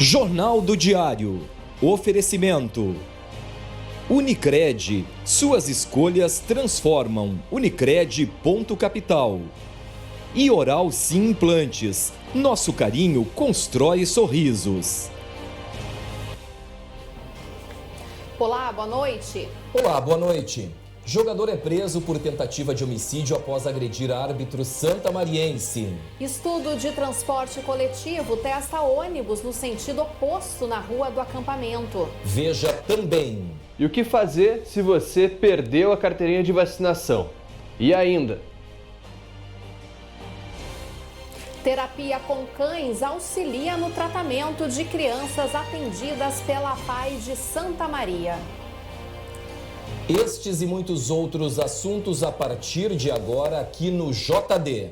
Jornal do Diário. Oferecimento. Unicred. Suas escolhas transformam. Unicred.capital. E Oral Sim Implantes. Nosso carinho constrói sorrisos. Olá, boa noite. Olá, boa noite. Jogador é preso por tentativa de homicídio após agredir árbitro santamariense. Estudo de transporte coletivo testa ônibus no sentido oposto na rua do acampamento. Veja também. E o que fazer se você perdeu a carteirinha de vacinação? E ainda? Terapia com cães auxilia no tratamento de crianças atendidas pela PAI de Santa Maria. Estes e muitos outros assuntos a partir de agora aqui no JD.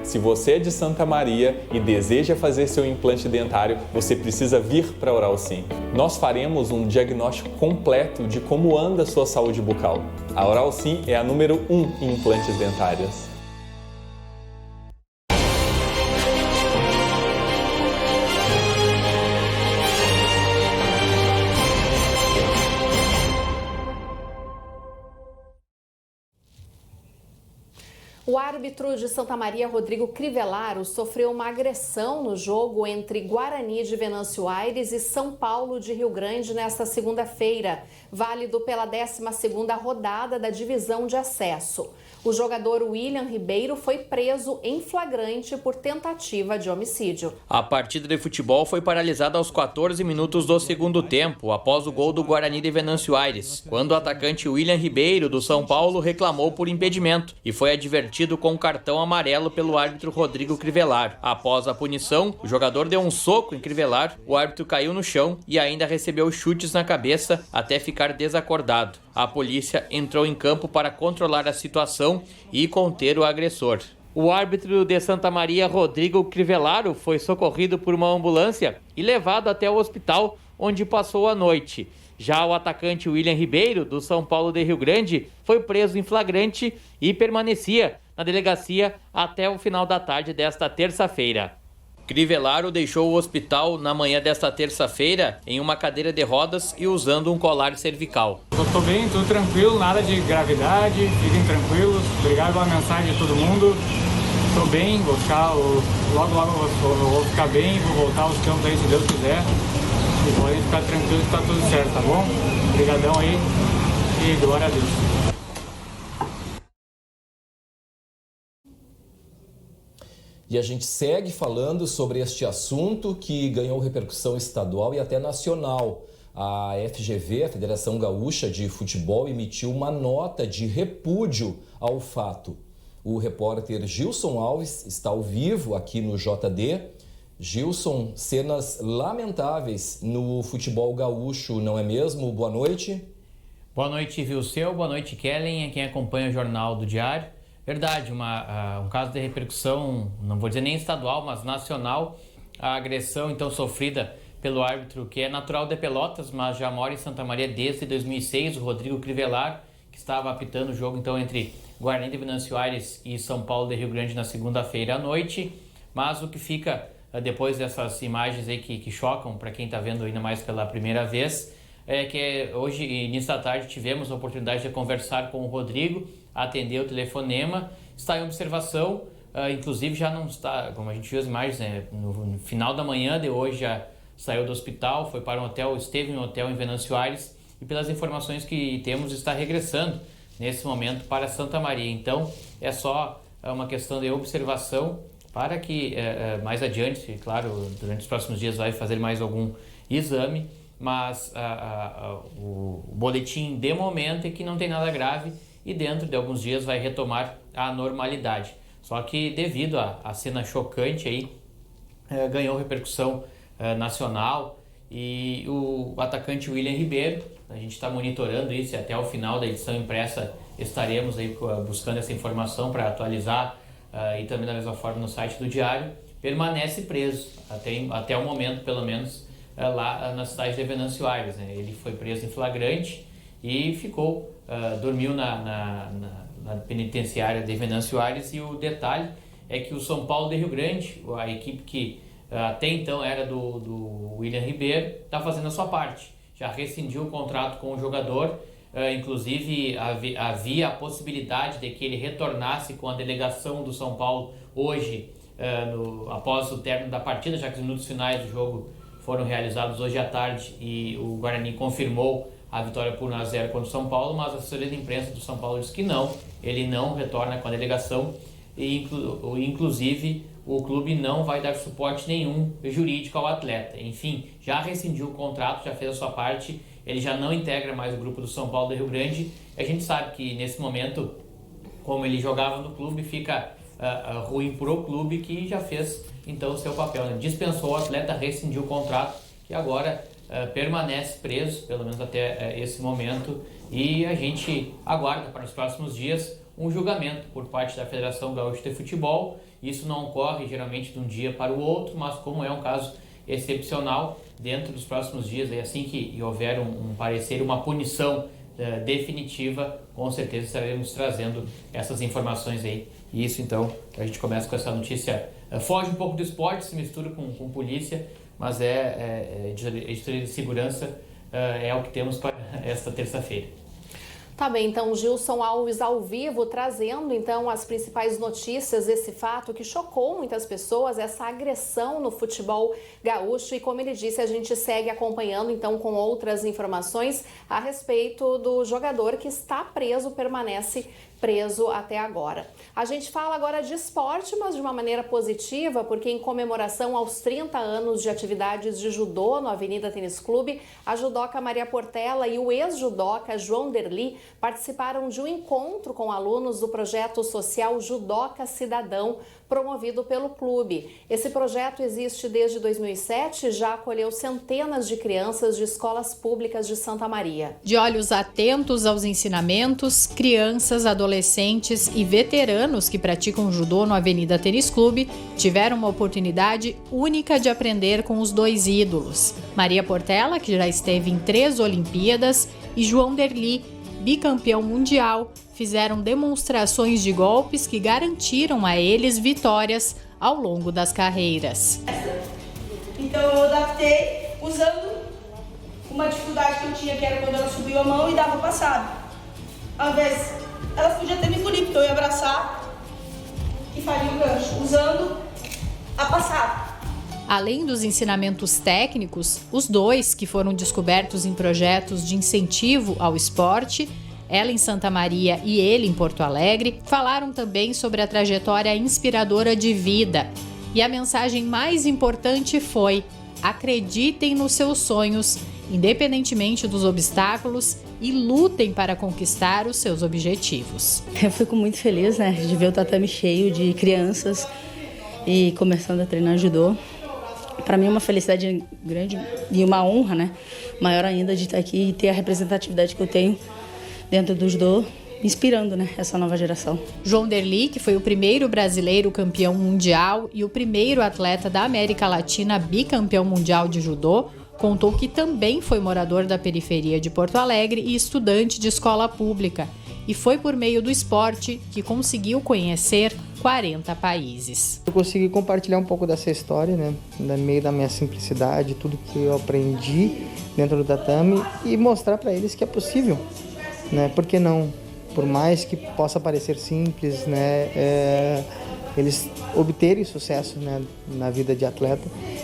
Se você é de Santa Maria e deseja fazer seu implante dentário, você precisa vir para a Oral Sim. Nós faremos um diagnóstico completo de como anda a sua saúde bucal. A Oral Sim é a número 1 em implantes dentários. O árbitro de Santa Maria, Rodrigo Crivellaro, sofreu uma agressão no jogo entre Guarani de Venâncio Aires e São Paulo de Rio Grande nesta segunda-feira, válido pela 12ª rodada da divisão de acesso. O jogador William Ribeiro foi preso em flagrante por tentativa de homicídio. A partida de futebol foi paralisada aos 14 minutos do segundo tempo, após o gol do Guarani de Venâncio Aires, quando o atacante William Ribeiro, do São Paulo, reclamou por impedimento e foi advertido com cartão amarelo pelo árbitro Rodrigo Crivellaro. Após a punição, o jogador deu um soco em Crivellaro, o árbitro caiu no chão e ainda recebeu chutes na cabeça até ficar desacordado. A polícia entrou em campo para controlar a situação e conter o agressor. O árbitro de Santa Maria, Rodrigo Crivellaro, foi socorrido por uma ambulância e levado até o hospital, onde passou a noite. Já o atacante William Ribeiro, do São Paulo de Rio Grande, foi preso em flagrante e permanecia na delegacia até o final da tarde desta terça-feira. Crivellaro deixou o hospital na manhã desta terça-feira em uma cadeira de rodas e usando um colar cervical. Eu tô bem, tudo tranquilo, nada de gravidade, fiquem tranquilos. Obrigado pela mensagem de todo mundo. Tô bem, vou ficar, logo vou ficar bem, vou voltar aos campos aí se Deus quiser. E podem ficar tranquilos que tá tudo certo, tá bom? Obrigadão aí e glória a Deus. E a gente segue falando sobre este assunto que ganhou repercussão estadual e até nacional. A FGV, a Federação Gaúcha de Futebol, emitiu uma nota de repúdio ao fato. O repórter Gilson Alves está ao vivo aqui no JD. Gilson, cenas lamentáveis no futebol gaúcho, não é mesmo? Boa noite. Boa noite, Vilceu. Boa noite, Kellen, quem acompanha o Jornal do Diário. Verdade, um caso de repercussão, não vou dizer nem estadual, mas nacional. A agressão, então, sofrida pelo árbitro, que é natural de Pelotas, mas já mora em Santa Maria desde 2006, o Rodrigo Crivellaro, que estava apitando o jogo, então, entre Guarani de Venâncio Aires e São Paulo de Rio Grande na segunda-feira à noite. Mas o que fica depois dessas imagens aí que chocam para quem está vendo ainda mais pela primeira vez, é que hoje, início da tarde, tivemos a oportunidade de conversar com o Rodrigo, atender o telefonema, está em observação, inclusive já não está, como a gente viu as imagens, no final da manhã de hoje já saiu do hospital, foi para um hotel, esteve em um hotel em Venâncio Aires e pelas informações que temos está regressando nesse momento para Santa Maria. Então é só uma questão de observação para que mais adiante, claro, durante os próximos dias vai fazer mais algum exame, mas o boletim de momento é que não tem nada grave e dentro de alguns dias vai retomar a normalidade. Só que devido à cena chocante aí, ganhou repercussão nacional e o atacante William Ribeiro, a gente está monitorando isso e até o final da edição impressa estaremos aí buscando essa informação para atualizar e também da mesma forma no site do Diário, permanece preso até o momento, pelo menos, lá na cidade de Venâncio Aires, né? Ele foi preso em flagrante e dormiu na penitenciária de Venâncio Aires. E o detalhe é que o São Paulo de Rio Grande, a equipe que até então era do William Ribeiro, está fazendo a sua parte. Já rescindiu o contrato com o jogador, inclusive havia a possibilidade de que ele retornasse com a delegação do São Paulo hoje, após o término da partida, já que os minutos finais do jogo foram realizados hoje à tarde e o Guarani confirmou a vitória por 1-0 contra o São Paulo, mas a assessoria de imprensa do São Paulo disse que não, ele não retorna com a delegação e inclusive o clube não vai dar suporte nenhum jurídico ao atleta. Enfim, já rescindiu o contrato, já fez a sua parte, ele já não integra mais o grupo do São Paulo do Rio Grande. A gente sabe que nesse momento, como ele jogava no clube, fica ruim para o clube que já fez então o seu papel, né? Dispensou o atleta, rescindiu o contrato, que agora permanece preso, pelo menos até esse momento, e a gente aguarda para os próximos dias um julgamento por parte da Federação Gaúcha de Futebol. Isso não ocorre geralmente de um dia para o outro, mas como é um caso excepcional, dentro dos próximos dias, assim que houver um parecer, uma punição definitiva, com certeza estaremos trazendo essas informações aí. E isso então, a gente começa com essa notícia, foge um pouco do esporte, se mistura com polícia, mas editoria de segurança, é o que temos para esta terça-feira. Tá bem, então Gilson Alves ao vivo, trazendo então as principais notícias desse fato que chocou muitas pessoas, essa agressão no futebol gaúcho, e como ele disse, a gente segue acompanhando então com outras informações a respeito do jogador que está preso, permanece preso até agora. A gente fala agora de esporte, mas de uma maneira positiva, porque em comemoração aos 30 anos de atividades de judô no Avenida Tênis Clube, a judoca Maria Portela e o ex-judoca João Derli participaram de um encontro com alunos do projeto social Judoca Cidadão, promovido pelo clube. Esse projeto existe desde 2007 e já acolheu centenas de crianças de escolas públicas de Santa Maria. De olhos atentos aos ensinamentos, crianças, adolescentes e veteranos que praticam judô no Avenida Tênis Clube tiveram uma oportunidade única de aprender com os dois ídolos. Maria Portela, que já esteve em 3 Olimpíadas, e João Derli, bicampeão mundial, fizeram demonstrações de golpes que garantiram a eles vitórias ao longo das carreiras. Então eu adaptei usando uma dificuldade que eu tinha, que era quando ela subiu a mão e dava passada. Ao invés, ela podia até me engolir, porque eu ia abraçar e faria o gancho, usando a passada. Além dos ensinamentos técnicos, os dois, que foram descobertos em projetos de incentivo ao esporte, ela em Santa Maria e ele em Porto Alegre, falaram também sobre a trajetória inspiradora de vida. E a mensagem mais importante foi: acreditem nos seus sonhos, independentemente dos obstáculos, e lutem para conquistar os seus objetivos. Eu fico muito feliz, de ver o tatame cheio de crianças e começando a treinar judô. Para mim é uma felicidade grande e uma honra, maior ainda, de estar aqui e ter a representatividade que eu tenho dentro do judô, inspirando, essa nova geração. João Derli, que foi o primeiro brasileiro campeão mundial e o primeiro atleta da América Latina bicampeão mundial de judô, contou que também foi morador da periferia de Porto Alegre e estudante de escola pública. E foi por meio do esporte que conseguiu conhecer 40 países. Eu consegui compartilhar um pouco dessa história, no meio da minha simplicidade, tudo que eu aprendi dentro do tatame, e mostrar para eles que é possível, Por que não? Por mais que possa parecer simples, eles obterem sucesso, na vida de atleta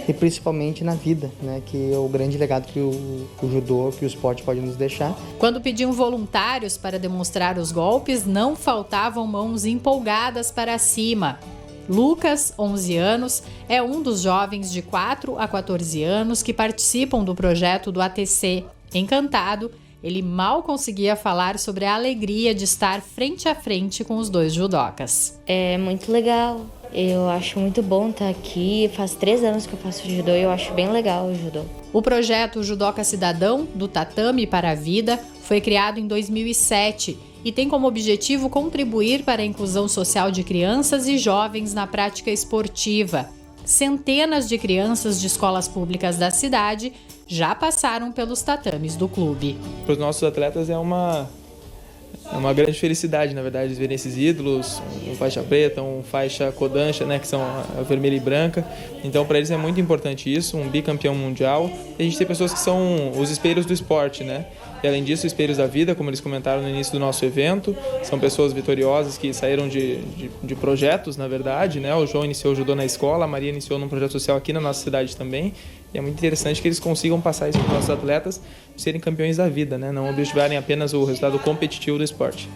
e principalmente na vida, que é o grande legado que o judô, que o esporte pode nos deixar. Quando pediam voluntários para demonstrar os golpes, não faltavam mãos empolgadas para cima. Lucas, 11 anos, é um dos jovens de 4 a 14 anos que participam do projeto do ATC. Encantado, ele mal conseguia falar sobre a alegria de estar frente a frente com os dois judocas. É muito legal, eu acho muito bom estar aqui. Faz 3 anos que eu faço judô e eu acho bem legal o judô. O projeto Judoca Cidadão, do Tatame para a Vida, foi criado em 2007 e tem como objetivo contribuir para a inclusão social de crianças e jovens na prática esportiva. Centenas de crianças de escolas públicas da cidade já passaram pelos tatames do clube. Para os nossos atletas é É uma grande felicidade, na verdade, ver esses ídolos, um faixa preta, um faixa kodansha, né, que são a vermelha e branca. Então, para eles é muito importante isso, um bicampeão mundial. E a gente tem pessoas que são os espelhos do esporte, né? E, além disso, espelhos da vida, como eles comentaram no início do nosso evento. São pessoas vitoriosas que saíram de projetos, na verdade, né? O João iniciou o judô na escola, a Maria iniciou num projeto social aqui na nossa cidade também. E é muito interessante que eles consigam passar isso para os nossos atletas, serem campeões da vida, né? Não objetivarem apenas o resultado competitivo do esporte.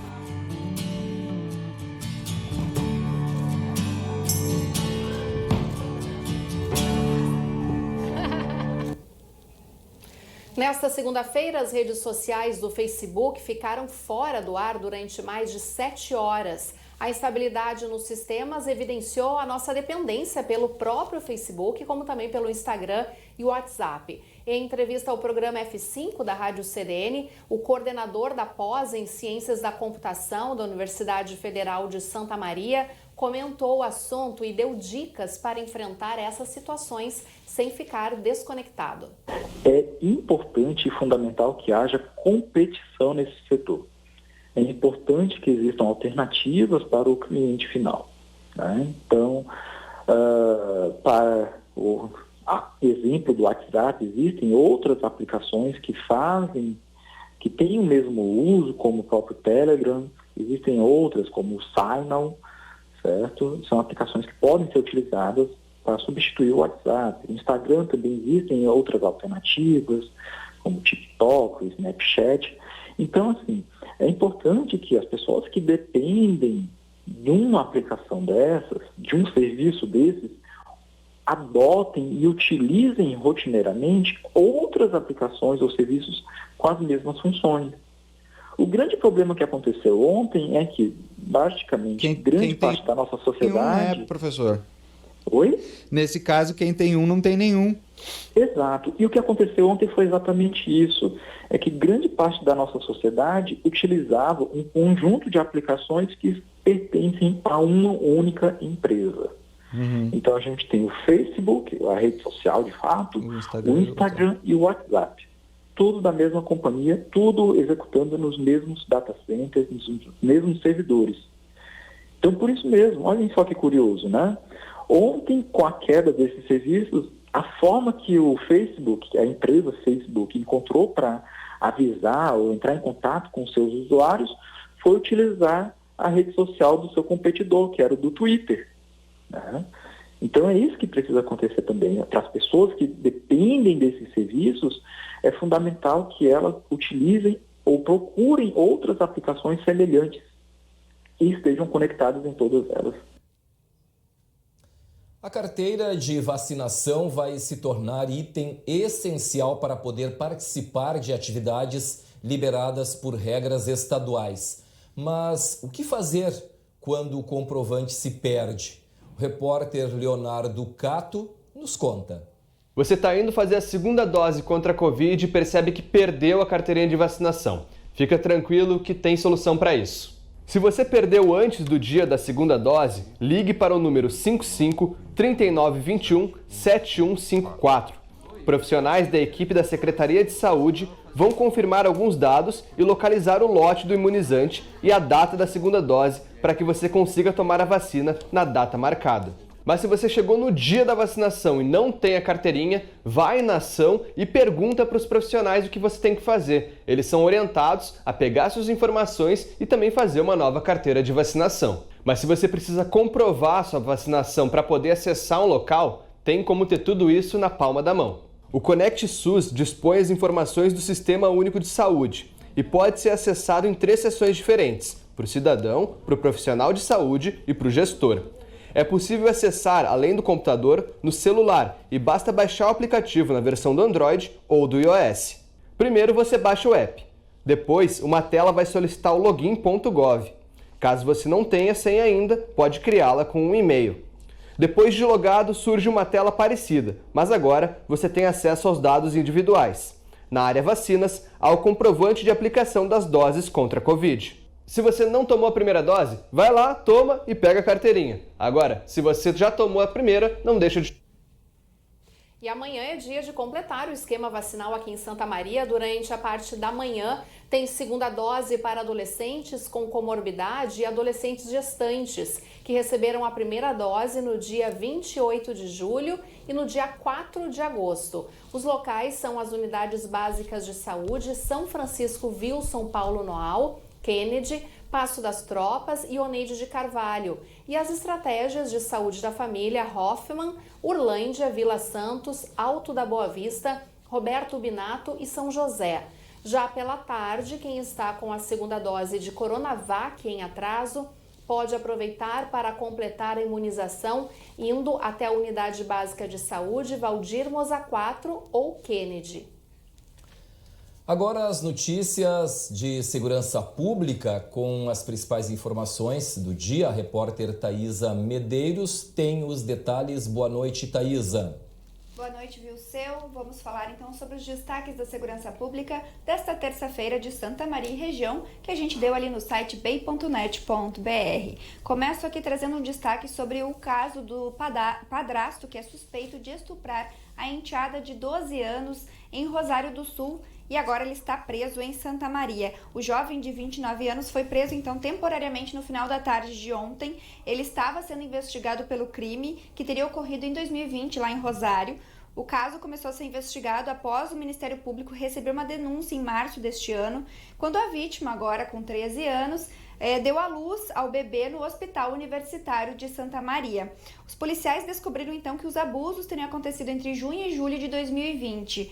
Nesta segunda-feira, as redes sociais do Facebook ficaram fora do ar durante mais de 7 horas. A instabilidade nos sistemas evidenciou a nossa dependência pelo próprio Facebook, como também pelo Instagram e WhatsApp. Em entrevista ao programa F5 da Rádio CDN, o coordenador da pós em Ciências da Computação da Universidade Federal de Santa Maria comentou o assunto e deu dicas para enfrentar essas situações sem ficar desconectado. É importante e fundamental que haja competição nesse setor. É importante que existam alternativas para o cliente final, né? Então, para o exemplo do WhatsApp, existem outras aplicações que têm o mesmo uso, como o próprio Telegram, existem outras, como o Signal, certo? São aplicações que podem ser utilizadas para substituir o WhatsApp. No Instagram também existem outras alternativas, como o TikTok, o Snapchat. Então, assim, é importante que as pessoas que dependem de uma aplicação dessas, de um serviço desses, adotem e utilizem rotineiramente outras aplicações ou serviços com as mesmas funções. O grande problema que aconteceu ontem é que, basicamente, grande parte da nossa sociedade... Não é, professor. Oi? Nesse caso, quem tem um não tem nenhum. Exato. E o que aconteceu ontem foi exatamente isso. É que grande parte da nossa sociedade utilizava um conjunto de aplicações que pertencem a uma única empresa. Uhum. Então a gente tem o Facebook, a rede social de fato, o Instagram e o WhatsApp. Tudo da mesma companhia, tudo executando nos mesmos data centers, nos mesmos servidores. Então, por isso mesmo, olhem só que curioso, né? Ontem, com a queda desses serviços, a forma que o Facebook, a empresa Facebook, encontrou para avisar ou entrar em contato com seus usuários foi utilizar a rede social do seu competidor, que era o do Twitter, né? Então é isso que precisa acontecer também. Para as pessoas que dependem desses serviços, é fundamental que elas utilizem ou procurem outras aplicações semelhantes e estejam conectadas em todas elas. A carteira de vacinação vai se tornar item essencial para poder participar de atividades liberadas por regras estaduais. Mas o que fazer quando o comprovante se perde? O repórter Leonardo Cato nos conta. Você está indo fazer a segunda dose contra a Covid e percebe que perdeu a carteirinha de vacinação. Fica tranquilo que tem solução para isso. Se você perdeu antes do dia da segunda dose, ligue para o número 55 3921 7154. Profissionais da equipe da Secretaria de Saúde vão confirmar alguns dados e localizar o lote do imunizante e a data da segunda dose para que você consiga tomar a vacina na data marcada. Mas se você chegou no dia da vacinação e não tem a carteirinha, vai na ação e pergunta para os profissionais o que você tem que fazer. Eles são orientados a pegar suas informações e também fazer uma nova carteira de vacinação. Mas se você precisa comprovar sua vacinação para poder acessar um local, tem como ter tudo isso na palma da mão. O Conect SUS dispõe as informações do Sistema Único de Saúde e pode ser acessado em 3 seções diferentes, para o cidadão, para o profissional de saúde e para o gestor. É possível acessar, além do computador, no celular e basta baixar o aplicativo na versão do Android ou do iOS. Primeiro você baixa o app. Depois, uma tela vai solicitar o login.gov. Caso você não tenha senha ainda, pode criá-la com um e-mail. Depois de logado, surge uma tela parecida, mas agora você tem acesso aos dados individuais. Na área vacinas, há o comprovante de aplicação das doses contra a Covid. Se você não tomou a primeira dose, vai lá, toma e pega a carteirinha. Agora, se você já tomou a primeira, não deixa de... E amanhã é dia de completar o esquema vacinal aqui em Santa Maria. Durante a parte da manhã, tem segunda dose para adolescentes com comorbidade e adolescentes gestantes, que receberam a primeira dose no dia 28 de julho e no dia 4 de agosto. Os locais são as unidades básicas de saúde São Francisco Wilson Paulo Noal, Kennedy, Passo das Tropas e Oneide de Carvalho. E as estratégias de saúde da família Hoffman, Urlândia, Vila Santos, Alto da Boa Vista, Roberto Binato e São José. Já pela tarde, quem está com a segunda dose de Coronavac em atraso pode aproveitar para completar a imunização indo até a Unidade Básica de Saúde Valdir Moza 4 ou Kennedy. Agora as notícias de segurança pública com as principais informações do dia. A repórter Thaisa Medeiros tem os detalhes. Boa noite, Thaisa. Boa noite, Vilseu. Vamos falar então sobre os destaques da segurança pública desta terça-feira de Santa Maria e região, que a gente deu ali no site bei.net.br. Começo aqui trazendo um destaque sobre o caso do padrasto que é suspeito de estuprar a enteada de 12 anos em Rosário do Sul, e agora ele está preso em Santa Maria. O jovem de 29 anos foi preso, então, temporariamente no final da tarde de ontem. Ele estava sendo investigado pelo crime que teria ocorrido em 2020 lá em Rosário. O caso começou a ser investigado após o Ministério Público receber uma denúncia em março deste ano, quando a vítima, agora com 13 anos, deu à luz ao bebê no Hospital Universitário de Santa Maria. Os policiais descobriram então que os abusos teriam acontecido entre junho e julho de 2020.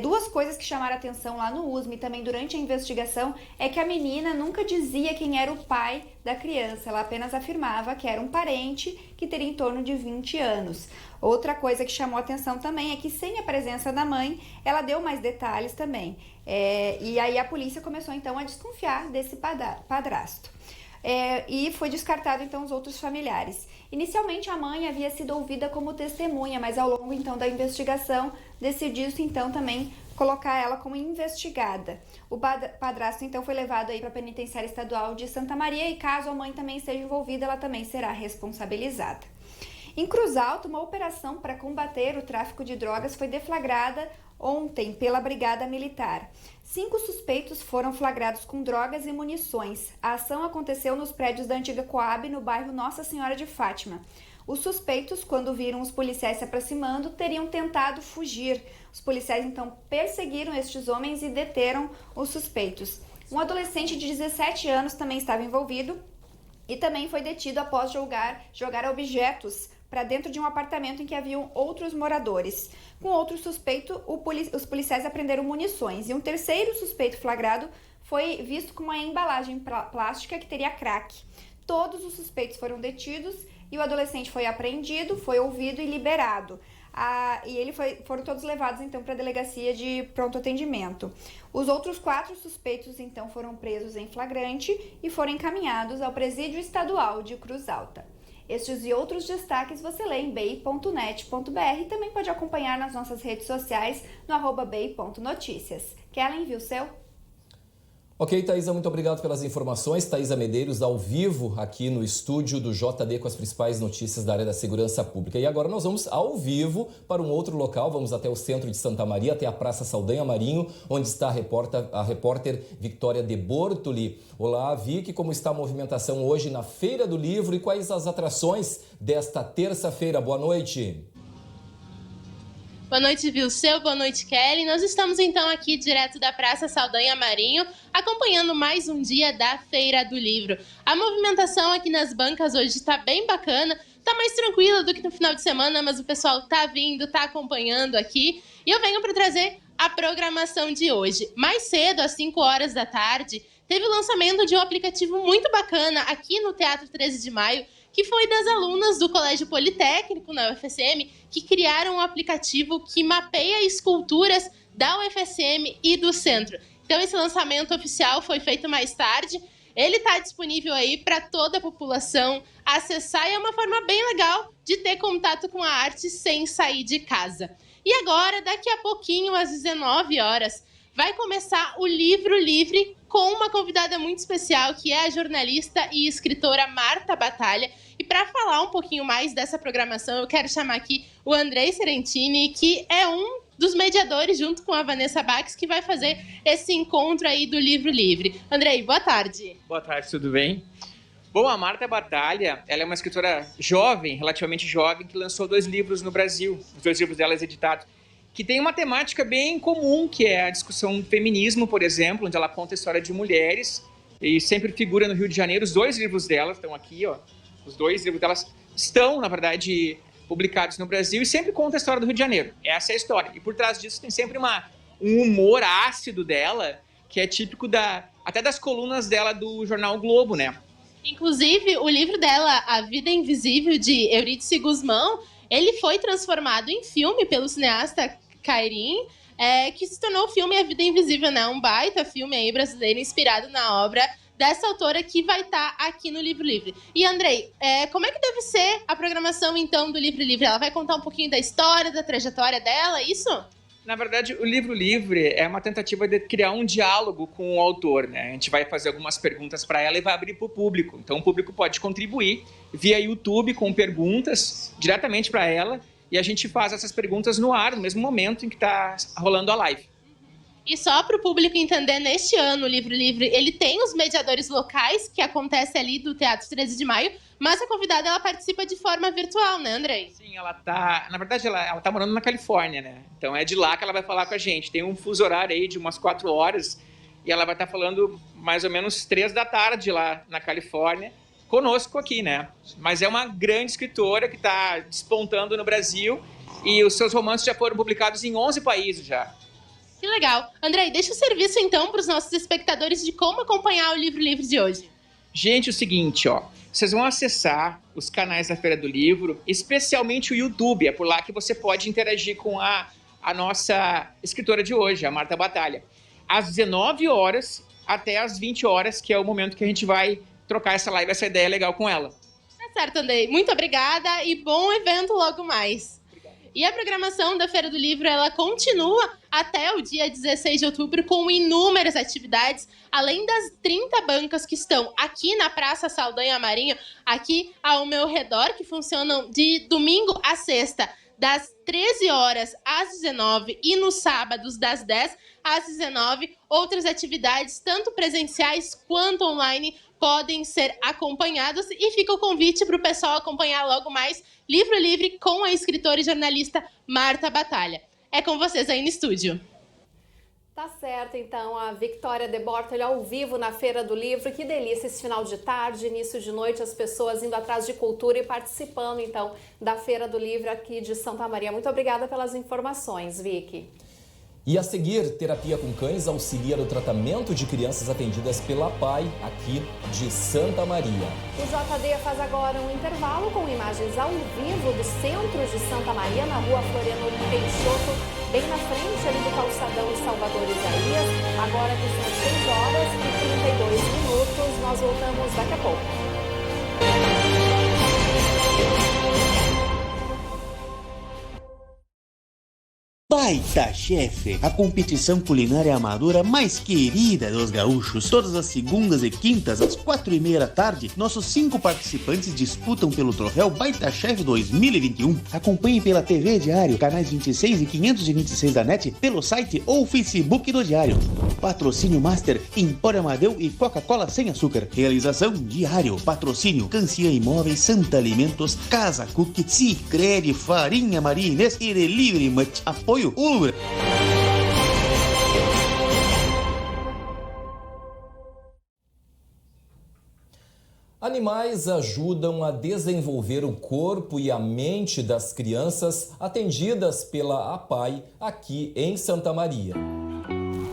Duas coisas que chamaram a atenção lá no USM e também durante a investigação é que a menina nunca dizia quem era o pai da criança, ela apenas afirmava que era um parente que teria em torno de 20 anos. Outra coisa que chamou a atenção também é que, sem a presença da mãe, ela deu mais detalhes também. E aí a polícia começou então a desconfiar desse padrasto. E foi descartado então os outros familiares. Inicialmente a mãe havia sido ouvida como testemunha, mas ao longo então da investigação decidiu-se então também colocar ela como investigada. O padrasto então foi levado aí para a Penitenciária Estadual de Santa Maria e caso a mãe também esteja envolvida, ela também será responsabilizada. Em Cruz Alta, uma operação para combater o tráfico de drogas foi deflagrada ontem pela Brigada Militar. 5 suspeitos foram flagrados com drogas e munições. A ação aconteceu nos prédios da antiga Coab, no bairro Nossa Senhora de Fátima. Os suspeitos, quando viram os policiais se aproximando, teriam tentado fugir. Os policiais então perseguiram estes homens e deteram os suspeitos. Um adolescente de 17 anos também estava envolvido e também foi detido após jogar objetos para dentro de um apartamento em que haviam outros moradores. Com outro suspeito, os policiais apreenderam munições e um terceiro suspeito flagrado foi visto com uma embalagem plástica que teria crack. Todos os suspeitos foram detidos e o adolescente foi apreendido, foi ouvido e liberado. Foram todos levados então para a delegacia de pronto atendimento. Os outros 4 suspeitos então foram presos em flagrante e foram encaminhados ao Presídio Estadual de Cruz Alta. Estes e outros destaques você lê em bei.net.br e também pode acompanhar nas nossas redes sociais no @bei.noticias. Kellen, Vilseu? Ok, Thaisa, muito obrigado pelas informações. Thaisa Medeiros, ao vivo, aqui no estúdio do JD com as principais notícias da área da segurança pública. E agora nós vamos ao vivo para um outro local, vamos até o centro de Santa Maria, até a Praça Saldanha Marinho, onde está a repórter Victoria de Bortoli. Olá, Vicky, como está a movimentação hoje na Feira do Livro e quais as atrações desta terça-feira? Boa noite. Boa noite, Vilseu. Boa noite, Kelly. Nós estamos então aqui direto da Praça Saldanha Marinho, acompanhando mais um dia da Feira do Livro. A movimentação aqui nas bancas hoje está bem bacana, está mais tranquila do que no final de semana, mas o pessoal está vindo, está acompanhando aqui. E eu venho para trazer a programação de hoje. Mais cedo, às 5 horas da tarde, teve o lançamento de um aplicativo muito bacana aqui no Teatro 13 de Maio, que foi das alunas do Colégio Politécnico, na UFSM, que criaram um aplicativo que mapeia esculturas da UFSM e do centro. Então, esse lançamento oficial foi feito mais tarde. Ele está disponível aí para toda a população acessar e é uma forma bem legal de ter contato com a arte sem sair de casa. E agora, daqui a pouquinho, às 19 horas, vai começar o Livro Livre com uma convidada muito especial, que é a jornalista e escritora Marta Batalha. E para falar um pouquinho mais dessa programação, eu quero chamar aqui o Andrei Serentini, que é um dos mediadores, junto com a Vanessa Bax, que vai fazer esse encontro aí do Livro Livre. Andrei, boa tarde. Boa tarde, tudo bem? Bom, a Marta Batalha, ela é uma escritora jovem, relativamente jovem, que lançou 2 livros no Brasil, os 2 livros dela editados, que tem uma temática bem comum, que é a discussão do feminismo, por exemplo, onde ela conta a história de mulheres, e sempre figura no Rio de Janeiro. Os 2 livros dela estão aqui, ó. Os 2 livros delas estão, na verdade, publicados no Brasil e sempre conta a história do Rio de Janeiro. Essa é a história. E por trás disso tem sempre um humor ácido dela, que é típico até das colunas dela do jornal o Globo, né? Inclusive, o livro dela, A Vida Invisível, de Eurídice Guzmão, ele foi transformado em filme pelo cineasta Cairim, que se tornou o filme A Vida Invisível, né? Um baita filme aí brasileiro inspirado na obra dessa autora que vai estar aqui no Livro Livre. E, Andrei, como é que deve ser a programação, então, do Livro Livre? Ela vai contar um pouquinho da história, da trajetória dela, isso? Na verdade, o Livro Livre é uma tentativa de criar um diálogo com o autor, né? A gente vai fazer algumas perguntas para ela e vai abrir para o público. Então, o público pode contribuir via YouTube com perguntas diretamente para ela e a gente faz essas perguntas no ar, no mesmo momento em que está rolando a live. E só para o público entender, neste ano, o Livro Livre, ele tem os mediadores locais, que acontece ali do Teatro 13 de Maio, mas a convidada, ela participa de forma virtual, né, Andrei? Sim, ela tá... Na verdade, ela tá morando na Califórnia, né? Então é de lá que ela vai falar com a gente. Tem um fuso horário aí de umas 4 horas e ela vai estar falando mais ou menos 3 da tarde lá na Califórnia, conosco aqui, né? Mas é uma grande escritora que está despontando no Brasil e os seus romances já foram publicados em 11 países já. Que legal. Andrei, deixa o serviço, então, para os nossos espectadores de como acompanhar o Livro Livre de hoje. Gente, é o seguinte, ó. Vocês vão acessar os canais da Feira do Livro, especialmente o YouTube. É por lá que você pode interagir com a nossa escritora de hoje, a Marta Batalha. Às 19 horas até às 20 horas, que é o momento que a gente vai trocar essa live, essa ideia legal com ela. Tá certo, Andrei. Muito obrigada e bom evento logo mais. E a programação da Feira do Livro, ela continua até o dia 16 de outubro com inúmeras atividades, além das 30 bancas que estão aqui na Praça Saldanha Marinho, aqui ao meu redor, que funcionam de domingo a sexta, das 13 horas às 19 e nos sábados das 10 às 19. Outras atividades, tanto presenciais quanto online, podem ser acompanhadas e fica o convite para o pessoal acompanhar logo mais Livro Livre com a escritora e jornalista Marta Batalha. É com vocês aí no estúdio. Tá certo, então, a Victoria de Bortoli ao vivo na Feira do Livro. Que delícia esse final de tarde, início de noite, as pessoas indo atrás de cultura e participando, então, da Feira do Livro aqui de Santa Maria. Muito obrigada pelas informações, Vicky. E a seguir, Terapia com Cães auxilia no tratamento de crianças atendidas pela APAI, aqui de Santa Maria. O JD faz agora um intervalo com imagens ao vivo do centro de Santa Maria, na rua Floriano Peixoto, bem na frente ali do calçadão Salvador Isaías. Agora que são 6 horas e 32 minutos, nós voltamos daqui a pouco. Baita Chefe, a competição culinária amadora mais querida dos gaúchos. Todas as segundas e quintas, às 4:30 da tarde, nossos 5 participantes disputam pelo troféu Baita Chefe 2021. Acompanhe pela TV Diário, canais 26 e 526 da NET, pelo site ou Facebook do Diário. Patrocínio Master, Empório Amadeu e Coca-Cola sem açúcar. Realização Diário. Patrocínio Cancian Imóveis, Santa Alimentos, Casa Cook, Sicredi, Farinha Maria Inês e Delivery Much. Apoio Uber. Animais ajudam a desenvolver o corpo e a mente das crianças atendidas pela APAI aqui em Santa Maria.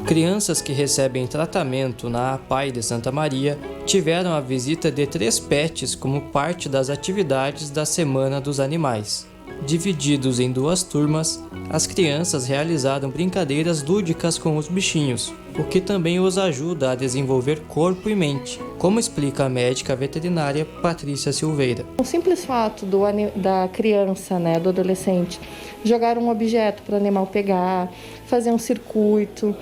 Crianças que recebem tratamento na APAI de Santa Maria tiveram a visita de 3 pets como parte das atividades da Semana dos Animais. Divididos em 2 turmas, as crianças realizaram brincadeiras lúdicas com os bichinhos, o que também os ajuda a desenvolver corpo e mente, como explica a médica veterinária Patrícia Silveira. O simples fato da criança, do adolescente, jogar um objeto para o animal pegar, fazer um circuito,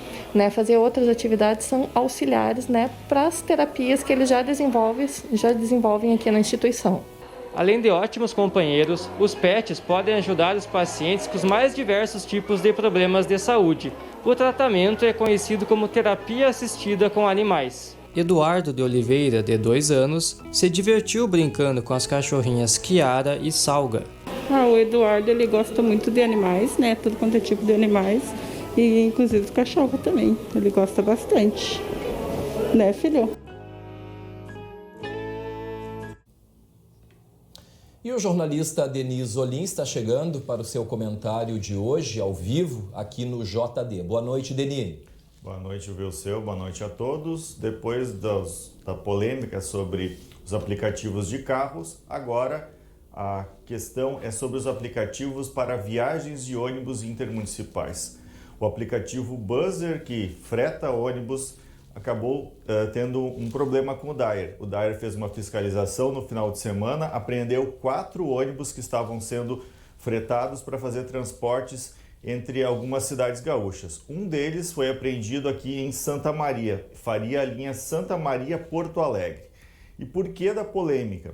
fazer outras atividades são auxiliares para as terapias que eles já desenvolvem aqui na instituição. Além de ótimos companheiros, os pets podem ajudar os pacientes com os mais diversos tipos de problemas de saúde. O tratamento é conhecido como terapia assistida com animais. Eduardo de Oliveira, de 2 anos, se divertiu brincando com as cachorrinhas Kiara e Salga. O Eduardo, ele gosta muito de animais, né? Tudo quanto é tipo de animais. E inclusive do cachorro também. Ele gosta bastante. Né, filho? E o jornalista Denis Olim está chegando para o seu comentário de hoje, ao vivo, aqui no JD. Boa noite, Denis. Boa noite, Vilseu. Boa noite a todos. Depois da polêmica sobre os aplicativos de carros, agora a questão é sobre os aplicativos para viagens de ônibus intermunicipais. O aplicativo Buzzer, que freta ônibus, acabou tendo um problema com o DAER. O DAER fez uma fiscalização no final de semana, apreendeu 4 ônibus que estavam sendo fretados para fazer transportes entre algumas cidades gaúchas. Um deles foi apreendido aqui em Santa Maria, faria a linha Santa Maria-Porto Alegre. E por que da polêmica?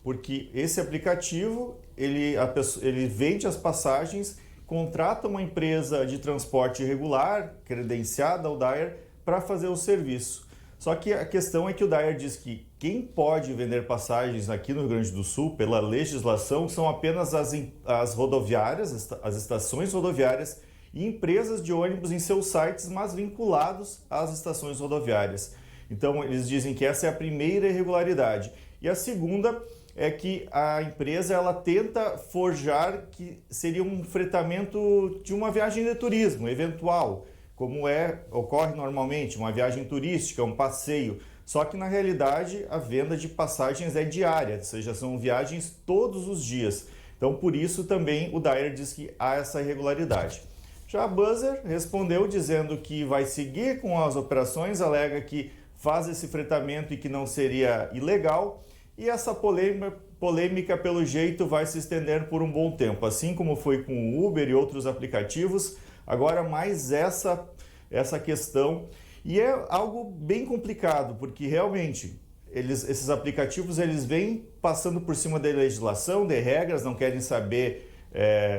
Porque esse aplicativo, ele vende as passagens, contrata uma empresa de transporte regular, credenciada ao DAER, para fazer o serviço. Só que a questão é que o DAER diz que quem pode vender passagens aqui no Rio Grande do Sul, pela legislação, são apenas as rodoviárias, as estações rodoviárias e empresas de ônibus em seus sites, mas vinculados às estações rodoviárias. Então, eles dizem que essa é a primeira irregularidade. E a segunda é que a empresa ela tenta forjar que seria um fretamento de uma viagem de turismo eventual, como ocorre normalmente, uma viagem turística, um passeio. Só que, na realidade, a venda de passagens é diária, ou seja, são viagens todos os dias. Então, por isso também o DAER diz que há essa irregularidade. Já a Buzzer respondeu dizendo que vai seguir com as operações, alega que faz esse fretamento e que não seria ilegal. E essa polêmica, pelo jeito, vai se estender por um bom tempo, assim como foi com o Uber e outros aplicativos. Agora mais essa questão, e é algo bem complicado, porque realmente esses aplicativos eles vêm passando por cima da legislação, de regras, não querem saber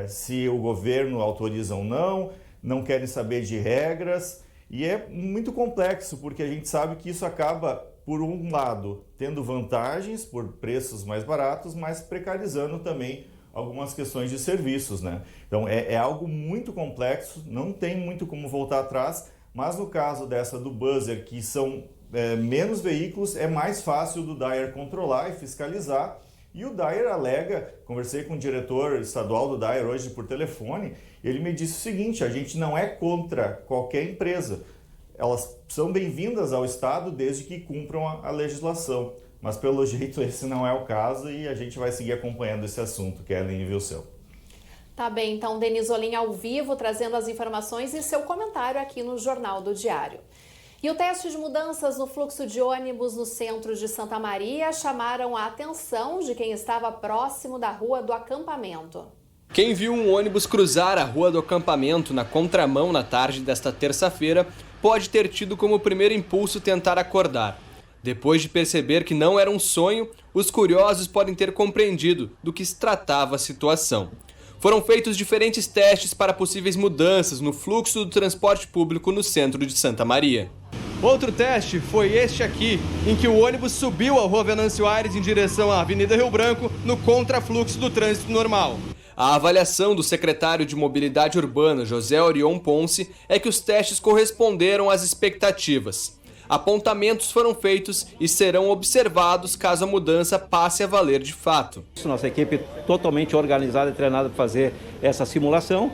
se o governo autoriza ou não querem saber de regras, e é muito complexo, porque a gente sabe que isso acaba, por um lado, tendo vantagens por preços mais baratos, mas precarizando também algumas questões de serviços, né? Então é algo muito complexo, não tem muito como voltar atrás, mas no caso dessa do Buzzer, que são menos veículos, é mais fácil do DAER controlar e fiscalizar. E o DAER alega, conversei com o diretor estadual do DAER hoje por telefone, ele me disse o seguinte: a gente não é contra qualquer empresa, elas são bem-vindas ao Estado desde que cumpram a legislação. Mas, pelo jeito, esse não é o caso e a gente vai seguir acompanhando esse assunto, Kellen e Vilseu. Tá bem, então, Denis Olim ao vivo, trazendo as informações e seu comentário aqui no Jornal do Diário. E o teste de mudanças no fluxo de ônibus no centro de Santa Maria chamaram a atenção de quem estava próximo da Rua do Acampamento. Quem viu um ônibus cruzar a Rua do Acampamento na contramão na tarde desta terça-feira pode ter tido como primeiro impulso tentar acordar. Depois de perceber que não era um sonho, os curiosos podem ter compreendido do que se tratava a situação. Foram feitos diferentes testes para possíveis mudanças no fluxo do transporte público no centro de Santa Maria. Outro teste foi este aqui, em que o ônibus subiu a Rua Venâncio Aires em direção à Avenida Rio Branco no contrafluxo do trânsito normal. A avaliação do secretário de Mobilidade Urbana, José Orion Ponce, é que os testes corresponderam às expectativas. Apontamentos foram feitos e serão observados caso a mudança passe a valer de fato. Nossa equipe totalmente organizada e treinada para fazer essa simulação.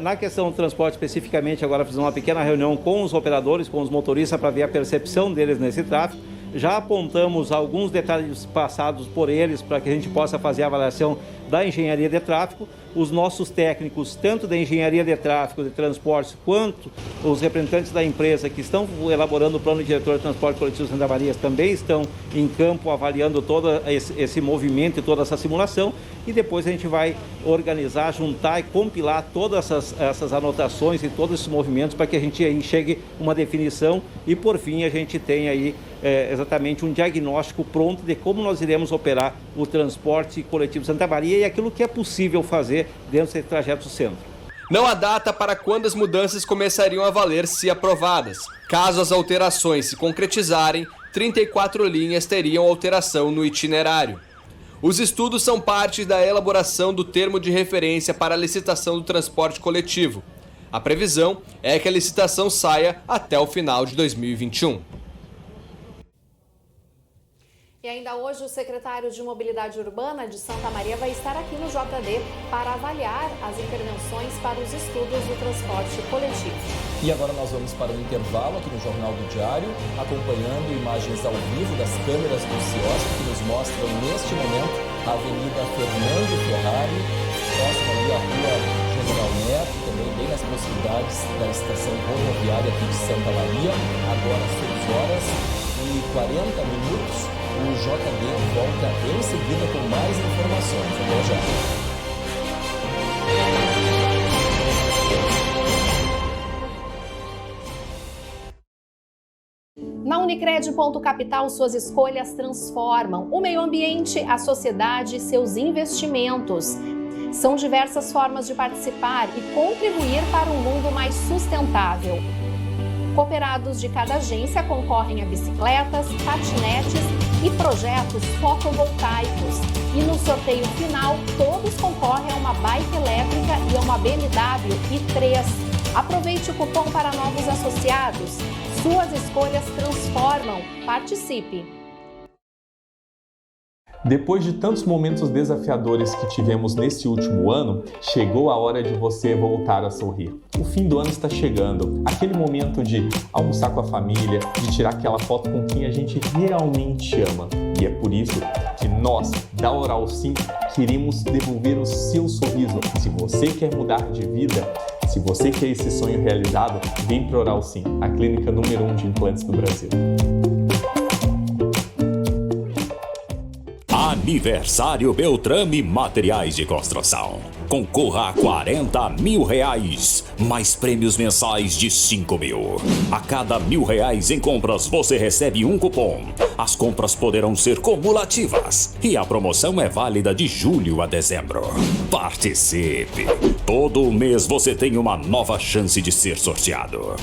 Na questão do transporte especificamente, agora fizemos uma pequena reunião com os operadores, com os motoristas, para ver a percepção deles nesse tráfego. Já apontamos alguns detalhes passados por eles para que a gente possa fazer a avaliação da engenharia de tráfego. Os nossos técnicos, tanto da engenharia de tráfego, de transportes, quanto os representantes da empresa que estão elaborando o plano diretor de transporte coletivo Santa Maria, também estão em campo avaliando todo esse movimento e toda essa simulação. E depois a gente vai organizar, juntar e compilar todas essas anotações e todos esses movimentos para que a gente aí chegue a uma definição e, por fim, a gente tenha aí exatamente um diagnóstico pronto de como nós iremos operar o transporte coletivo Santa Maria e aquilo que é possível fazer dentro desse trajeto do centro. Não há data para quando as mudanças começariam a valer se aprovadas. Caso as alterações se concretizarem, 34 linhas teriam alteração no itinerário. Os estudos são parte da elaboração do termo de referência para a licitação do transporte coletivo. A previsão é que a licitação saia até o final de 2021. E ainda hoje o secretário de Mobilidade Urbana de Santa Maria vai estar aqui no JD para avaliar as intervenções para os estudos do transporte coletivo. E agora nós vamos para um intervalo aqui no Jornal do Diário, acompanhando imagens ao vivo das câmeras do CIOSC que nos mostram neste momento a Avenida Fernando Ferrari, próxima ali à Rua General Neto, também bem nas proximidades da estação rodoviária aqui de Santa Maria. Agora às 6h40, o JD volta em seguida com mais informações. Até já. Na Unicred Ponto Capital, suas escolhas transformam o meio ambiente, a sociedade e seus investimentos. São diversas formas de participar e contribuir para um mundo mais sustentável. Cooperados de cada agência concorrem a bicicletas, patinetes e projetos fotovoltaicos. E no sorteio final, todos concorrem a uma bike elétrica e a uma BMW i3. Aproveite o cupom para novos associados. Suas escolhas transformam. Participe! Depois de tantos momentos desafiadores que tivemos neste último ano, chegou a hora de você voltar a sorrir. O fim do ano está chegando, aquele momento de almoçar com a família, de tirar aquela foto com quem a gente realmente ama. E é por isso que nós, da Oral Sim, queremos devolver o seu sorriso. Se você quer mudar de vida, se você quer esse sonho realizado, vem para Oral Sim, a clínica número 1 de implantes do Brasil. Aniversário Beltrame Materiais de Construção. Concorra a R$40 mil, mais prêmios mensais de R$5 mil. A cada R$1.000 em compras, você recebe um cupom. As compras poderão ser cumulativas e a promoção é válida de julho a dezembro. Participe! Todo mês você tem uma nova chance de ser sorteado.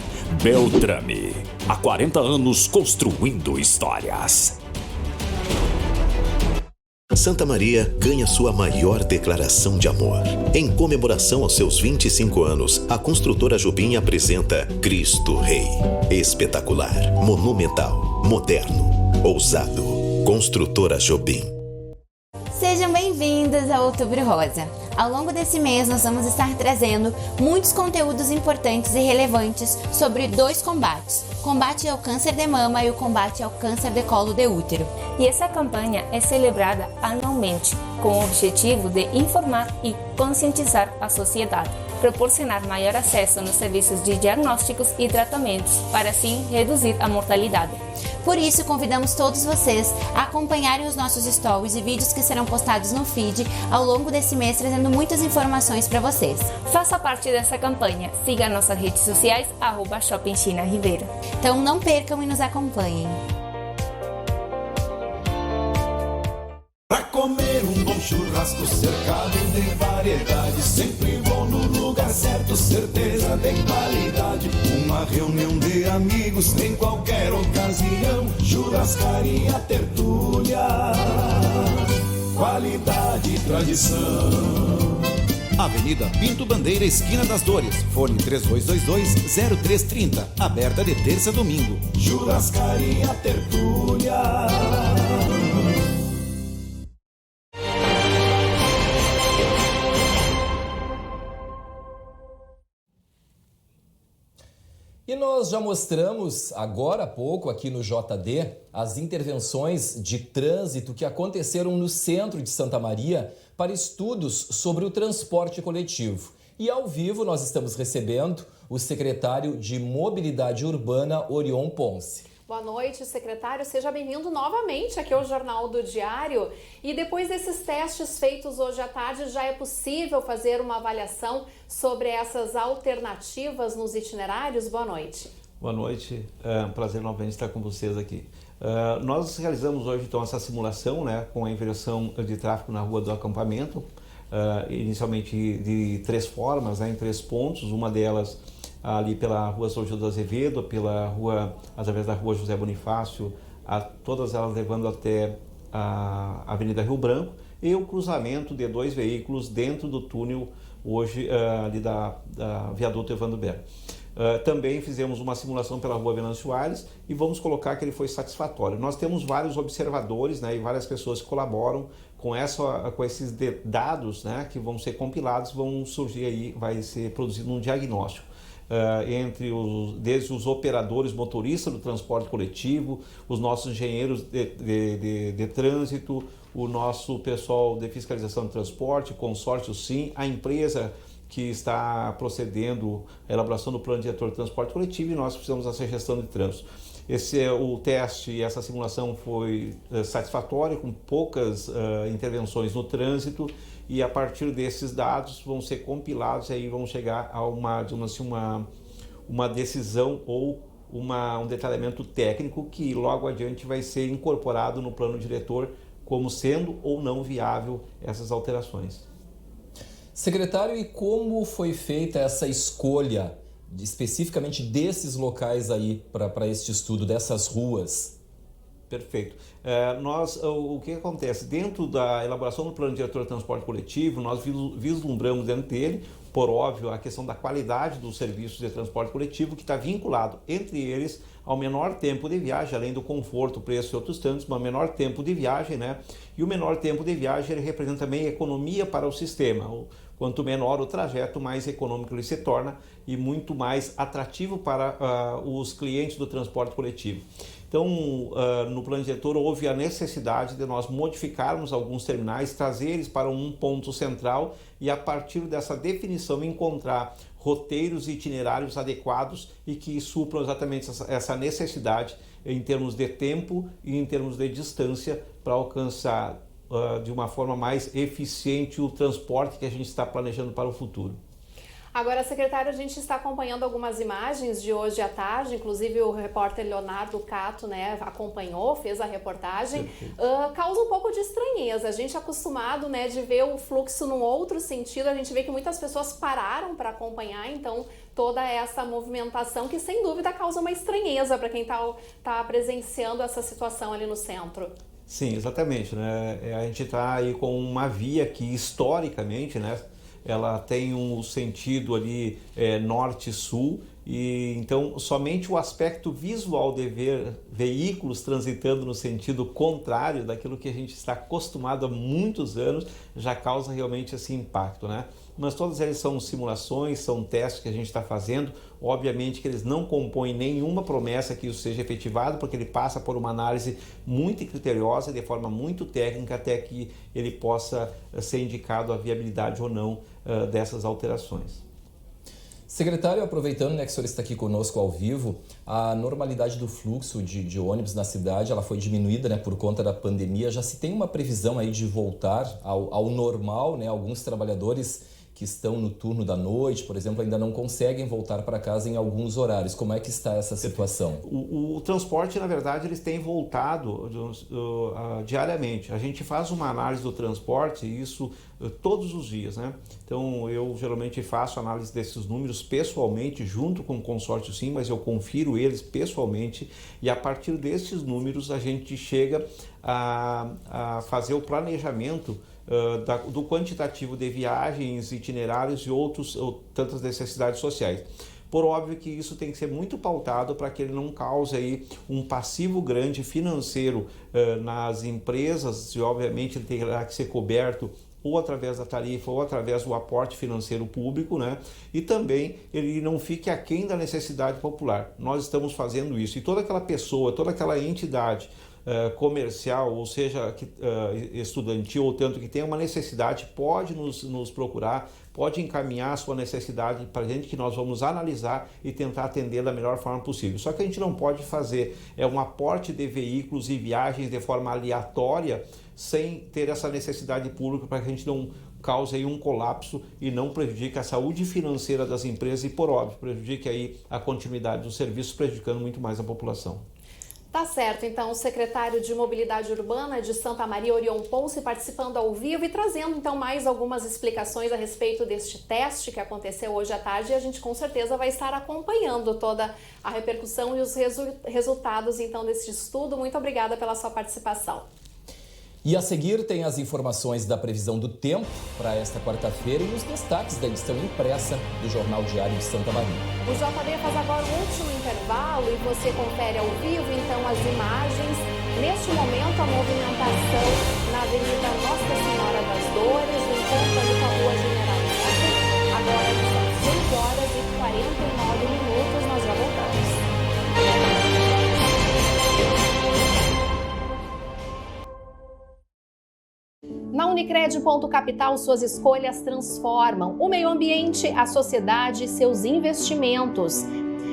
Beltrame, há 40 anos construindo histórias. Santa Maria ganha sua maior declaração de amor. Em comemoração aos seus 25 anos, a construtora Jobim apresenta Cristo Rei. Espetacular, monumental, moderno, ousado. Construtora Jobim. Sejam bem-vindos ao Outubro Rosa. Ao longo desse mês, nós vamos estar trazendo muitos conteúdos importantes e relevantes sobre 2 combates: o combate ao câncer de mama e o combate ao câncer de colo de útero. E essa campanha é celebrada anualmente, com o objetivo de informar e conscientizar a sociedade, proporcionar maior acesso nos serviços de diagnósticos e tratamentos, para assim reduzir a mortalidade. Por isso, convidamos todos vocês a acompanharem os nossos stories e vídeos que serão postados no feed ao longo desse mês, trazendo muitas informações para vocês. Faça parte dessa campanha. Siga nossas redes sociais, @Shopping China Ribeira. Então não percam e nos acompanhem. Pra comer um bom churrasco cercado de variedade, sempre bom no lugar certo, certeza de qualidade. Uma reunião de amigos em qualquer ocasião, churrascaria Tertúlia, qualidade e tradição. Avenida Pinto Bandeira, esquina das Dores. Fone 3222-0330. Aberta de terça a domingo. Churrascaria Tertúlia. E nós já mostramos agora há pouco aqui no JD as intervenções de trânsito que aconteceram no centro de Santa Maria para estudos sobre o transporte coletivo. E ao vivo nós estamos recebendo o secretário de Mobilidade Urbana, Orion Ponce. Boa noite, secretário. Seja bem-vindo novamente aqui ao Jornal do Diário. E depois desses testes feitos hoje à tarde, já é possível fazer uma avaliação sobre essas alternativas nos itinerários? Boa noite. Boa noite. É um prazer novamente estar com vocês aqui. Nós realizamos hoje então essa simulação, né, com a inversão de tráfego na rua do acampamento, inicialmente de 3 formas, né, em 3 pontos, uma delas ali pela rua São José do Azevedo, através da rua José Bonifácio, todas elas levando até a Avenida Rio Branco, e o cruzamento de 2 veículos dentro do túnel hoje ali da viaduto Evandro Berg. Também fizemos uma simulação pela rua Venâncio Aires e vamos colocar que ele foi satisfatório. Nós temos vários observadores, né, e várias pessoas que colaboram com esses dados, né, que vão ser compilados, vão surgir aí, vai ser produzido um diagnóstico. Desde os operadores motoristas do transporte coletivo, os nossos engenheiros de trânsito, o nosso pessoal de fiscalização de transporte, consórcio SIM, a empresa que está procedendo à elaboração do plano diretor de transporte coletivo, e nós precisamos dessa gestão de trânsito. O teste e essa simulação foi satisfatório, com poucas intervenções no trânsito, e a partir desses dados vão ser compilados e aí vão chegar a uma decisão ou um detalhamento técnico que logo adiante vai ser incorporado no plano diretor como sendo ou não viável essas alterações. Secretário, e como foi feita essa escolha especificamente desses locais aí para este estudo, dessas ruas? Perfeito. O que acontece? Dentro da elaboração do plano diretor de transporte coletivo, nós vislumbramos dentro dele, por óbvio, a questão da qualidade dos serviços de transporte coletivo, que está vinculado, entre eles, ao menor tempo de viagem, além do conforto, preço e outros tantos, mas menor tempo de viagem, né? E o menor tempo de viagem, ele representa também economia para o sistema. Quanto menor o trajeto, mais econômico ele se torna e muito mais atrativo para os clientes do transporte coletivo. Então, no plano diretor, houve a necessidade de nós modificarmos alguns terminais, trazer eles para um ponto central e, a partir dessa definição, encontrar roteiros e itinerários adequados e que supram exatamente essa necessidade em termos de tempo e em termos de distância para alcançar de uma forma mais eficiente o transporte que a gente está planejando para o futuro. Agora, secretário, a gente está acompanhando algumas imagens de hoje à tarde, inclusive o repórter Leonardo Cato, né, acompanhou, fez a reportagem. Causa um pouco de estranheza. A gente é acostumado, né, de ver o fluxo num outro sentido, a gente vê que muitas pessoas pararam para acompanhar, então toda essa movimentação que sem dúvida causa uma estranheza para quem está presenciando essa situação ali no centro. Sim, exatamente, né? A gente está aí com uma via que historicamente, né, ela tem um sentido ali norte-sul, e então somente o aspecto visual de ver veículos transitando no sentido contrário daquilo que a gente está acostumado há muitos anos já causa realmente esse impacto, né? Mas todas elas são simulações, são testes que a gente está fazendo. Obviamente que eles não compõem nenhuma promessa que isso seja efetivado, porque ele passa por uma análise muito criteriosa, de forma muito técnica, até que ele possa ser indicado a viabilidade ou não dessas alterações. Secretário, aproveitando, né, que o senhor está aqui conosco ao vivo, a normalidade do fluxo de ônibus na cidade, ela foi diminuída, né, por conta da pandemia. Já se tem uma previsão aí de voltar ao normal, né? Alguns trabalhadores que estão no turno da noite, por exemplo, ainda não conseguem voltar para casa em alguns horários. Como é que está essa situação? O transporte, na verdade, eles têm voltado diariamente. A gente faz uma análise do transporte, isso todos os dias, né? Então, eu geralmente faço análise desses números pessoalmente, junto com o consórcio SIM, mas eu confiro eles pessoalmente, e a partir desses números a gente chega a fazer o planejamento do quantitativo de viagens, itinerários e tantas necessidades sociais. Por óbvio que isso tem que ser muito pautado para que ele não cause aí um passivo grande financeiro nas empresas, e obviamente ele terá que ser coberto ou através da tarifa ou através do aporte financeiro público, né? E também ele não fique aquém da necessidade popular. Nós estamos fazendo isso, e toda aquela pessoa, toda aquela entidade comercial, ou seja, estudantil, ou tanto que tenha uma necessidade, pode nos procurar, pode encaminhar a sua necessidade para a gente, que nós vamos analisar e tentar atender da melhor forma possível. Só que a gente não pode fazer um aporte de veículos e viagens de forma aleatória sem ter essa necessidade pública, para que a gente não cause aí um colapso e não prejudique a saúde financeira das empresas e, por óbvio, prejudique aí a continuidade dos serviços, prejudicando muito mais a população. Tá certo, então o secretário de Mobilidade Urbana de Santa Maria, Orion Ponce, participando ao vivo e trazendo então mais algumas explicações a respeito deste teste que aconteceu hoje à tarde, e a gente com certeza vai estar acompanhando toda a repercussão e os resultados então deste estudo. Muito obrigada pela sua participação. E a seguir tem as informações da previsão do tempo para esta quarta-feira e os destaques da edição impressa do Jornal Diário de Santa Maria. O JB faz agora o último intervalo e você confere ao vivo então as imagens. Neste momento a movimentação na Avenida Nossa Senhora das Dores, no encontro ali com a Rua General Neto. Agora são 6 horas e 49 minutos, nós já voltamos. Na Unicred.capital, suas escolhas transformam o meio ambiente, a sociedade e seus investimentos.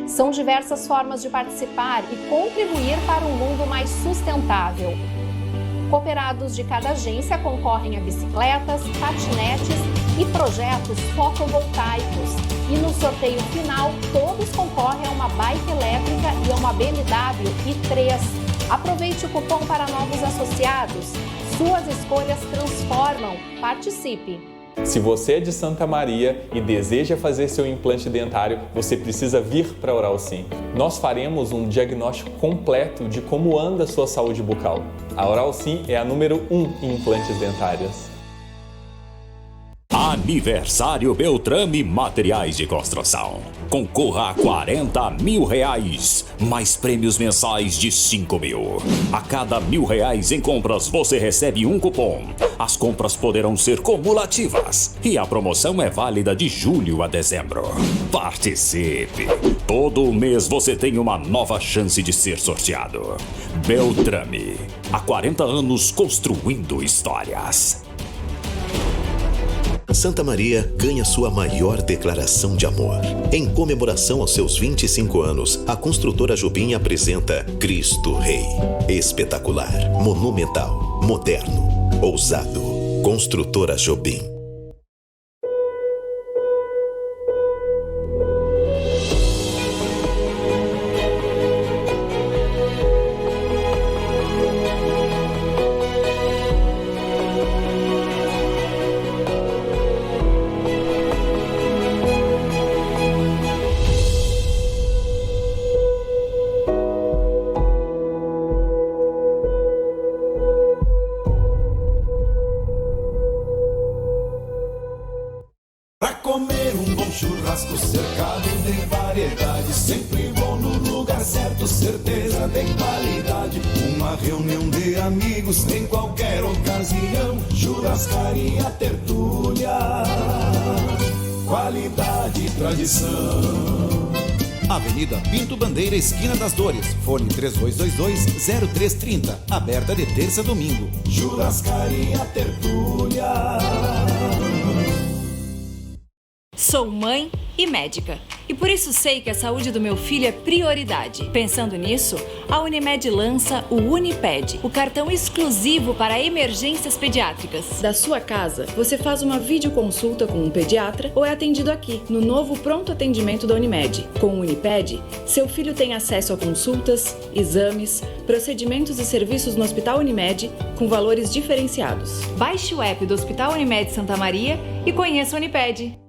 São diversas formas de participar e contribuir para um mundo mais sustentável. Cooperados de cada agência concorrem a bicicletas, patinetes e projetos fotovoltaicos. E no sorteio final, todos concorrem a uma bike elétrica e a uma BMW i3. Aproveite o cupom para novos associados. Suas escolhas transformam. Participe! Se você é de Santa Maria e deseja fazer seu implante dentário, você precisa vir para a Oral Sim. Nós faremos um diagnóstico completo de como anda a sua saúde bucal. A Oral Sim é a número 1 em implantes dentários. Aniversário Beltrame Materiais de Construção. Concorra a R$40 mil, mais prêmios mensais de 5 mil. A cada R$1.000 em compras, você recebe um cupom. As compras poderão ser cumulativas e a promoção é válida de julho a dezembro. Participe! Todo mês você tem uma nova chance de ser sorteado. Beltrame, há 40 anos construindo histórias. Santa Maria ganha sua maior declaração de amor. Em comemoração aos seus 25 anos, a construtora Jobim apresenta Cristo Rei. Espetacular, monumental, moderno, ousado. Construtora Jobim. Churrasco cercado de variedade, sempre bom no lugar certo, certeza de qualidade. Uma reunião de amigos em qualquer ocasião, churrascaria tertúlia, qualidade e tradição. Avenida Pinto Bandeira, esquina das Dores. Fone 3222-0330. Aberta de terça a domingo. Churrascaria tertúlia. Sou mãe e médica, e por isso sei que a saúde do meu filho é prioridade. Pensando nisso, a Unimed lança o Uniped, o cartão exclusivo para emergências pediátricas. Da sua casa, você faz uma videoconsulta com um pediatra ou é atendido aqui, no novo pronto atendimento da Unimed. Com o Uniped, seu filho tem acesso a consultas, exames, procedimentos e serviços no Hospital Unimed com valores diferenciados. Baixe o app do Hospital Unimed Santa Maria e conheça o Uniped.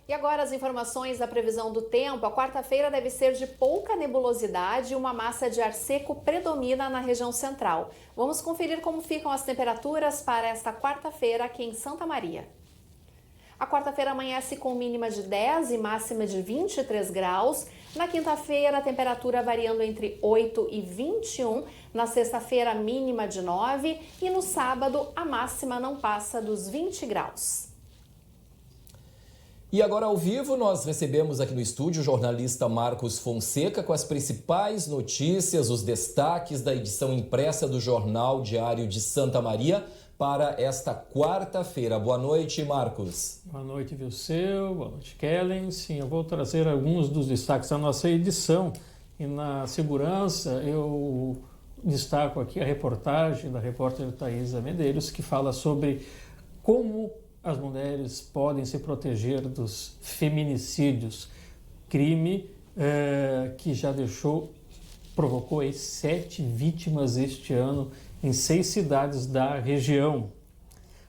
E agora as informações da previsão do tempo. A quarta-feira deve ser de pouca nebulosidade e uma massa de ar seco predomina na região central. Vamos conferir como ficam as temperaturas para esta quarta-feira aqui em Santa Maria. A quarta-feira amanhece com mínima de 10 e máxima de 23 graus. Na quinta-feira, a temperatura variando entre 8 e 21. Na sexta-feira, mínima de 9. E no sábado, a máxima não passa dos 20 graus. E agora ao vivo nós recebemos aqui no estúdio o jornalista Marcos Fonseca com as principais notícias, os destaques da edição impressa do Jornal Diário de Santa Maria para esta quarta-feira. Boa noite, Marcos. Boa noite, Vilseu. Boa noite, Kellen. Sim, eu vou trazer alguns dos destaques da nossa edição. E na segurança eu destaco aqui a reportagem da repórter Thaisa Medeiros, que fala sobre como as mulheres podem se proteger dos feminicídios, crime que já provocou aí 7 vítimas este ano em 6 cidades da região.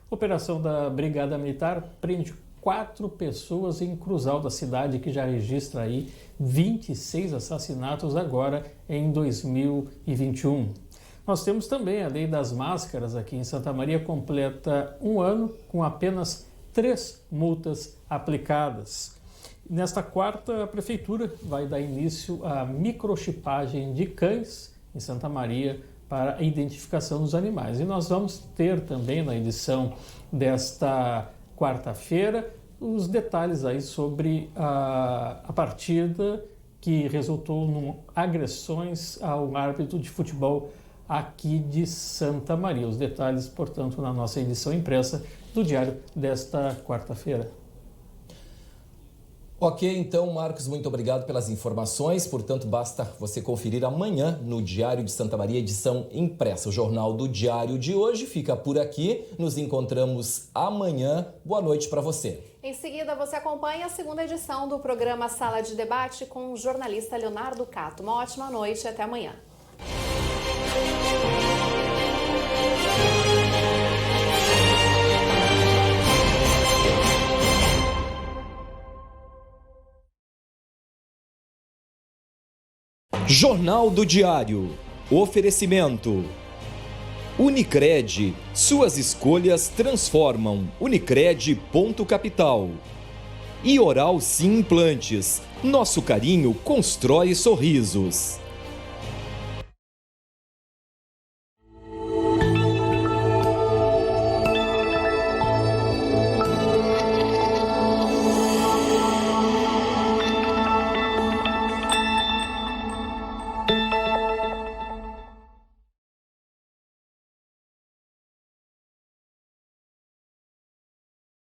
A operação da Brigada Militar prende 4 pessoas em Cruzal da cidade, que já registra aí 26 assassinatos agora em 2021. Nós temos também a Lei das Máscaras aqui em Santa Maria, completa 1 ano com apenas 3 multas aplicadas. Nesta quarta, a Prefeitura vai dar início à microchipagem de cães em Santa Maria para a identificação dos animais. E nós vamos ter também na edição desta quarta-feira os detalhes aí sobre a partida que resultou em agressões ao árbitro de futebol aqui de Santa Maria. Os detalhes, portanto, na nossa edição impressa do Diário desta quarta-feira. Ok, então, Marcos, muito obrigado pelas informações. Portanto, basta você conferir amanhã no Diário de Santa Maria, edição impressa. O Jornal do Diário de hoje fica por aqui. Nos encontramos amanhã. Boa noite para você. Em seguida, você acompanha a segunda edição do programa Sala de Debate com o jornalista Leonardo Cato. Uma ótima noite e até amanhã. Jornal do Diário. Oferecimento. Unicred. Suas escolhas transformam. Unicred.capital. E Oral Sim Implantes. Nosso carinho constrói sorrisos.